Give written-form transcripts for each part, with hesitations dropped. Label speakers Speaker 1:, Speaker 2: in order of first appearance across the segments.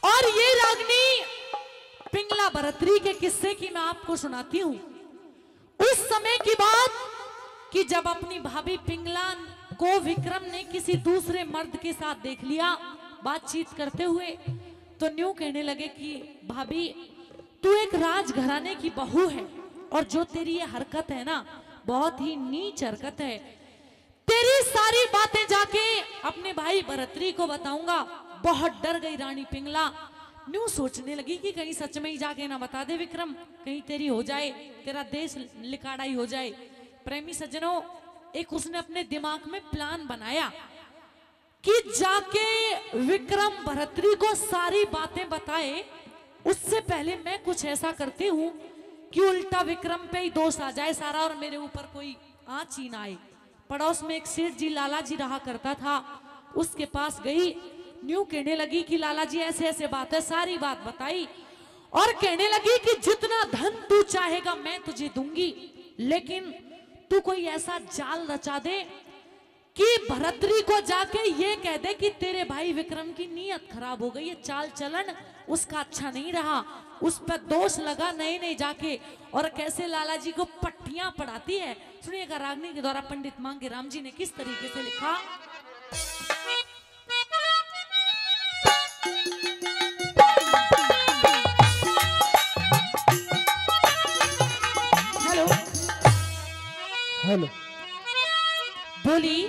Speaker 1: और ये रागनी पिंगला भरतरी के किस्से की मैं आपको सुनाती हूं। उस समय की बात कि जब अपनी भाभी पिंगला को विक्रम ने किसी दूसरे मर्द के साथ देख लिया बातचीत करते हुए, तो न्यू कहने लगे कि भाभी तू एक राजघराने की बहू है और जो तेरी ये हरकत है ना बहुत ही नीच हरकत है। तेरी सारी बातें जाके अपने भाई भरतरी को बताऊंगा। बहुत डर गई रानी पिंगला। न्यू सोचने लगी कि कहीं सच में ही जाके ना बता दे विक्रम, कहीं तेरी हो जाए, तेरा देश लिकाड़ाई हो जाए। प्रेमी सज्जनों, एक उसने अपने दिमाग में प्लान बनाया कि जाके विक्रम भरतरी को सारी बातें बताए। उससे पहले मैं कुछ ऐसा करती हूं कि उल्टा विक्रम पे ही दोष आ जाए सारा और मेरे ऊपर कोई आंच ही ना आए। पड़ोस में एक सेठ जी लाला जी रहा करता था, उसके पास गई। न्यू कहने लगी कि लाला जी ऐसे ऐसे बात है, सारी बात बताई और कहने लगी कि जितना धन तू चाहेगा मैं तुझे दूंगी, लेकिन तू कोई ऐसा जाल रचा दे कि भरतरी को जाके ये कह दे कि तेरे भाई विक्रम की नीयत खराब हो गई है, चाल चलन उसका अच्छा नहीं रहा, उस पर दोष लगा नए नए जाके और कैसे लाला जी को पट्टियां पढ़ाती है। सुनिएगा रागनी के द्वारा पंडित मांगे राम जी ने किस तरीके से लिखा। हेलो
Speaker 2: हेलो
Speaker 1: बोली,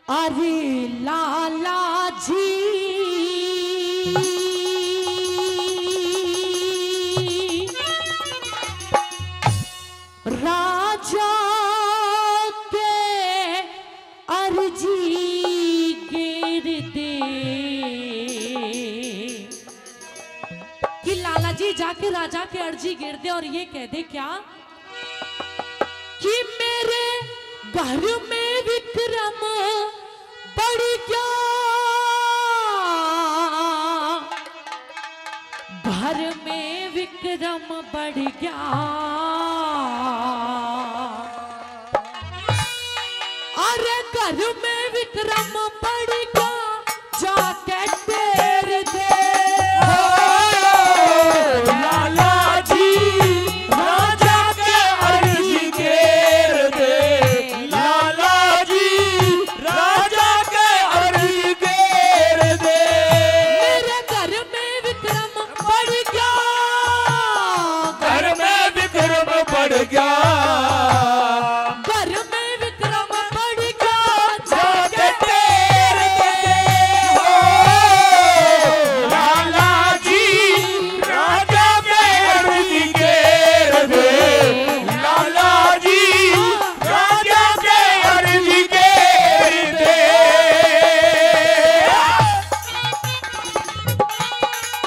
Speaker 1: अरे लाला जी राजा के अर्जी गिर दे कि लाला जी जाके राजा के अर्जी गिर दे और ये कह दे क्या कि मेरे घर में विक्रम बढ़ गया, घर में विक्रम बढ़ गया, अरे घर में विक्रम बढ़ गया जाके तेरे दे
Speaker 2: लाला जी राजा के अर्जी घेर दे, लाला जी राजा के अर्जी घेर दे।
Speaker 1: मेरे घर में विक्रम बढ़ गया,
Speaker 2: घर में विक्रम बढ़ गया,
Speaker 1: घर में विक्रम बढ़ गया
Speaker 2: जाके तेर दे हो। लाला जी राजा के अर्जी घेर दे, लाला जी राजा के अर्जी घेर दे।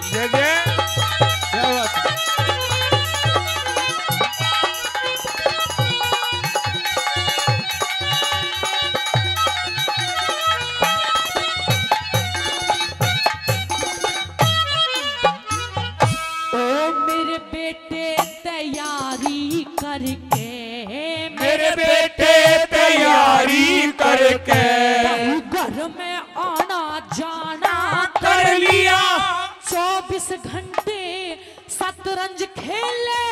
Speaker 2: जय जय, क्या बात है?
Speaker 1: ओ मेरे बेटे तैयारी करके,
Speaker 2: मेरे बेटे तैयारी करके
Speaker 1: घर में आना जाना
Speaker 2: कर लिया,
Speaker 1: 24 घंटे शतरंज खेले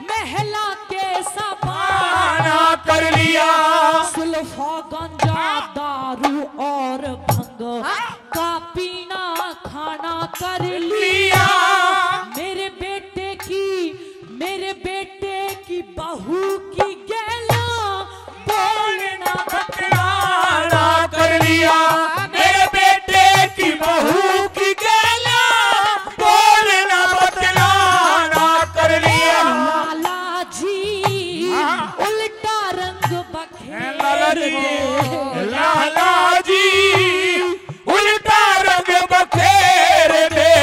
Speaker 1: महला के सबाना
Speaker 2: आना कर लिया,
Speaker 1: सुल्फा गंजा दारू और भंग का पीना खाना कर लिया। मेरे बेटे की बहू की गैला बोलना
Speaker 2: आना कर लिया, मेरे बेटे की बहू की गैला बोलना बतलाना कर लिया।
Speaker 1: लाला जी उल्टा रंग
Speaker 2: लाला
Speaker 1: बखेर
Speaker 2: जी, लाला जी उल्टा रंग बखेर दे।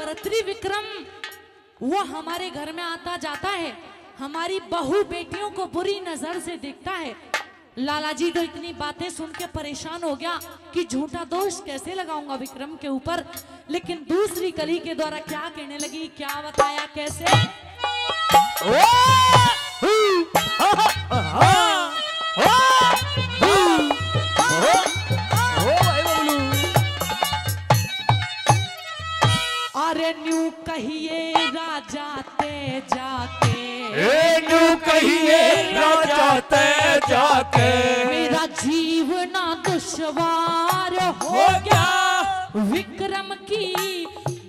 Speaker 1: भरतरी विक्रम वो हमारे घर में आता जाता है, हमारी बहू बेटियों को बुरी नजर से देखता है। लाला जी तो इतनी बातें सुन के परेशान हो गया कि झूठा दोष कैसे लगाऊंगा विक्रम के ऊपर। लेकिन दूसरी कली के द्वारा क्या कहने लगी, क्या बताया कैसे। अरे न्यू कहिए राजा ते जाके,
Speaker 2: न्यू कहिए राजा ते जाके,
Speaker 1: मेरा जीवना दुश्वार हो गया। विक्रम की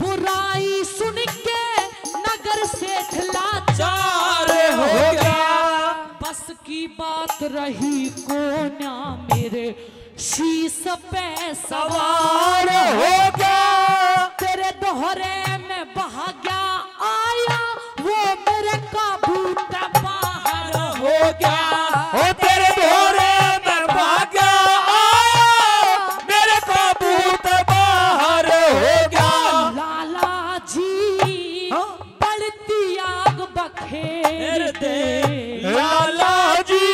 Speaker 1: बुराई सुन के नगर से लाचार हो गया। बस की बात रही कोन्या मेरे शीश पे सवार हो गया। तेरे दोहरे में बहा गया आया वो मेरे काबू से बाहर हो गया।
Speaker 2: ओ तेरे दोहरे में बहा गया आया मेरे काबू से बाहर हो गया।
Speaker 1: लाला जी बढ़ती आग बखेर दे,
Speaker 2: लाला जी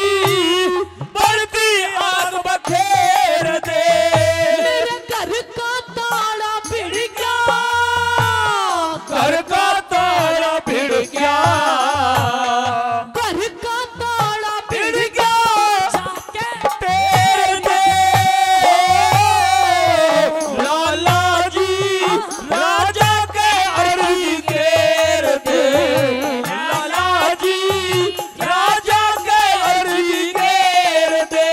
Speaker 2: बढ़ती आग बखेर दे।
Speaker 1: मेरे घर का ताला भिड़ गया,
Speaker 2: घर का ताला भिड़ गया,
Speaker 1: घर का ताला
Speaker 2: भिड़
Speaker 1: भिड़
Speaker 2: गया
Speaker 1: जाके
Speaker 2: तेरे दे। लाला जी राजा के अर्जी घेर दे, लाला जी राजा के अर्जी घेर दे।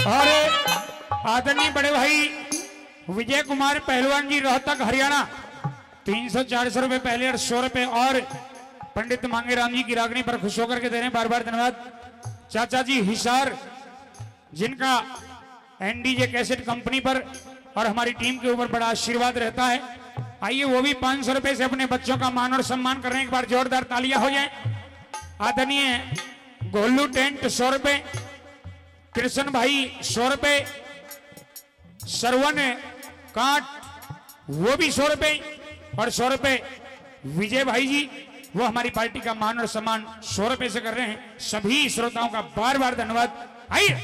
Speaker 2: अरे आदरणीय बड़े भाई विजय कुमार पहलवान जी रोहतक हरियाणा 300-400 रुपए पहले और 100 रुपए और पंडित मांगे राम जी की रागनी पर खुश होकर के दे रहे हैं, बार बार धन्यवाद। चाचा जी हिसार जिनका एनडीजे कैसेट कंपनी पर और हमारी टीम के ऊपर बड़ा आशीर्वाद रहता है, आइए वो भी 500 रुपए से अपने बच्चों का मान और सम्मान करने एक बार जोरदार तालियां हो जाए। आदरणीय गोलू टेंट 100 रुपए, कृष्ण भाई 100 रुपए, सरवन काट वो भी 100 रुपए और 100 रुपए विजय भाई जी वो हमारी पार्टी का मान और सम्मान 100 रुपए से कर रहे हैं। सभी श्रोताओं का बार बार धन्यवाद। आइए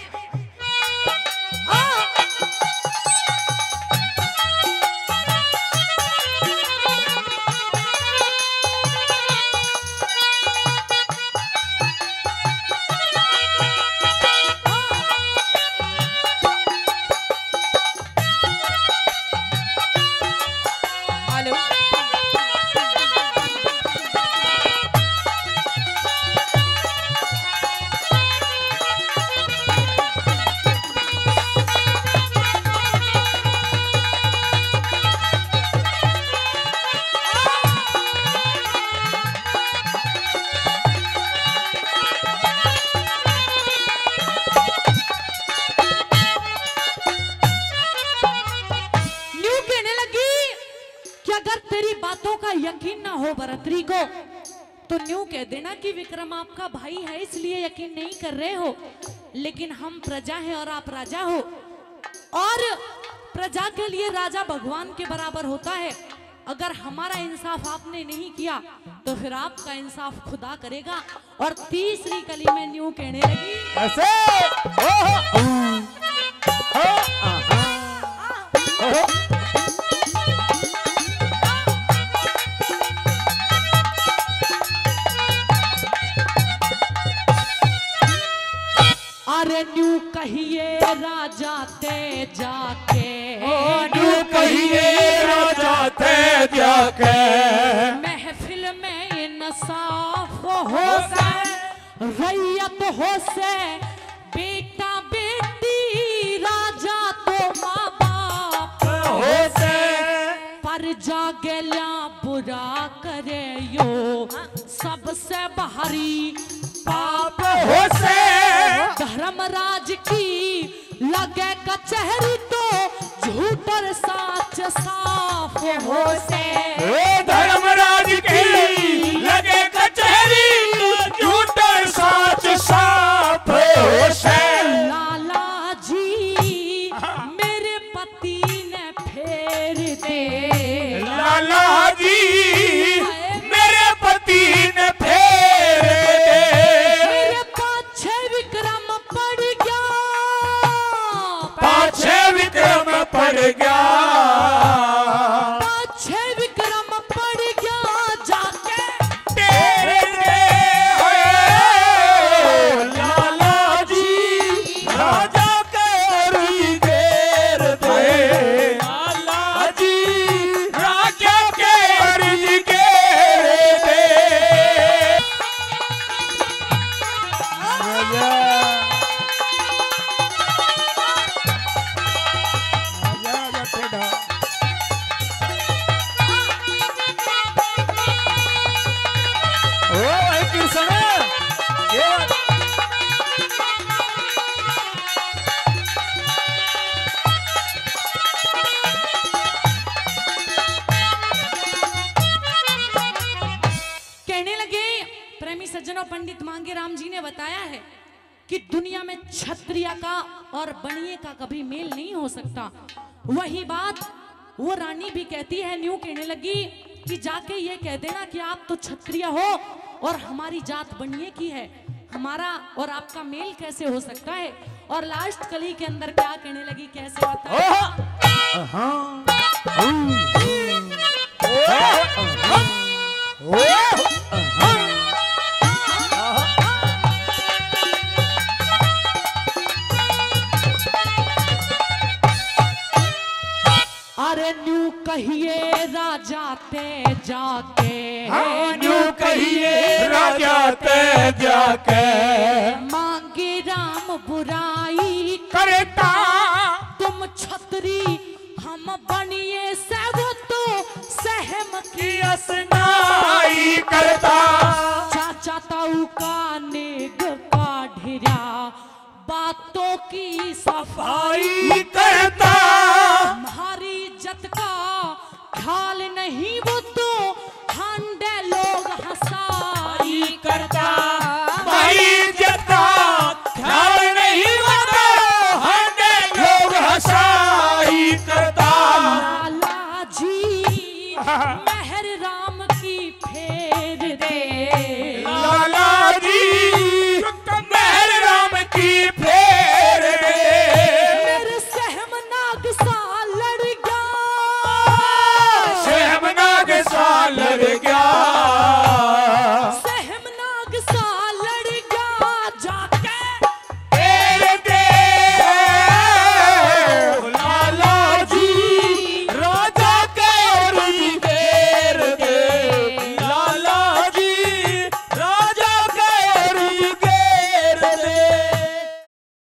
Speaker 1: यकीन ना हो भरतरी को तो न्यू कह देना कि विक्रम आपका भाई है इसलिए यकीन नहीं कर रहे हो, लेकिन हम प्रजा हैं और आप राजा हो, और प्रजा के लिए राजा भगवान के बराबर होता है। अगर हमारा इंसाफ आपने नहीं किया तो फिर आपका इंसाफ खुदा करेगा। और तीसरी कली में न्यू कहने लगी
Speaker 2: ऐसे
Speaker 1: अरे न्यू कहिए राजा ते जाके,
Speaker 2: न्यू कहिए राजा ते जाके,
Speaker 1: महफिल में इंसाफ हो से, रैयत हो से, बेटा बेटी राजा तो माँ बाप
Speaker 2: हो से,
Speaker 1: पर जागेला बुरा करे यो सबसे बाहरी
Speaker 2: पाप हो से,
Speaker 1: धर्मराज की लगे कचहरी तो झूठ और साच साफ हो से,
Speaker 2: धर्मराज की लगे कचहरी झूठ और साच साफ हो से।
Speaker 1: लाला जी मेरे पति ने
Speaker 3: गया,
Speaker 1: पाछे विक्रम पड़ गया जाके
Speaker 3: तेरे लाला जी राजा के घेर दे, लाला जी राजा के घेर दे।
Speaker 1: कहने लगे, प्रेमी सज्जनों, पंडित मांगेराम जी ने बताया है कि दुनिया में क्षत्रिय का और बनिए का कभी मेल नहीं हो सकता। वही बात वो रानी भी कहती है, न्यू कहने लगी कि जाके ये कह देना कि आप तो क्षत्रिय हो और हमारी जात बनिए की है, हमारा और आपका मेल कैसे हो सकता है। और लास्ट कली के अंदर क्या कहने लगी, कैसे होता है? अरे न्यू कहिए राजा ते जाके,
Speaker 3: न्यू कहिए राजा ते जाके,
Speaker 1: मांगे राम बुराई
Speaker 3: करता
Speaker 1: तुम छतरी हम बनिए से वो तो सहम की
Speaker 3: असनाई करता,
Speaker 1: चाचा ताऊ का नेग का ढिरा बातों की सफाई
Speaker 3: करता,
Speaker 1: हमारी इज्जत का ख्याल नहीं वो तो हांडे लोग हंसाई
Speaker 3: करता, भाई इज्जत का ख्याल नहीं होता, हंडे लोग हंसाई करता।
Speaker 1: लाला जी मेहर राम की फेर दे,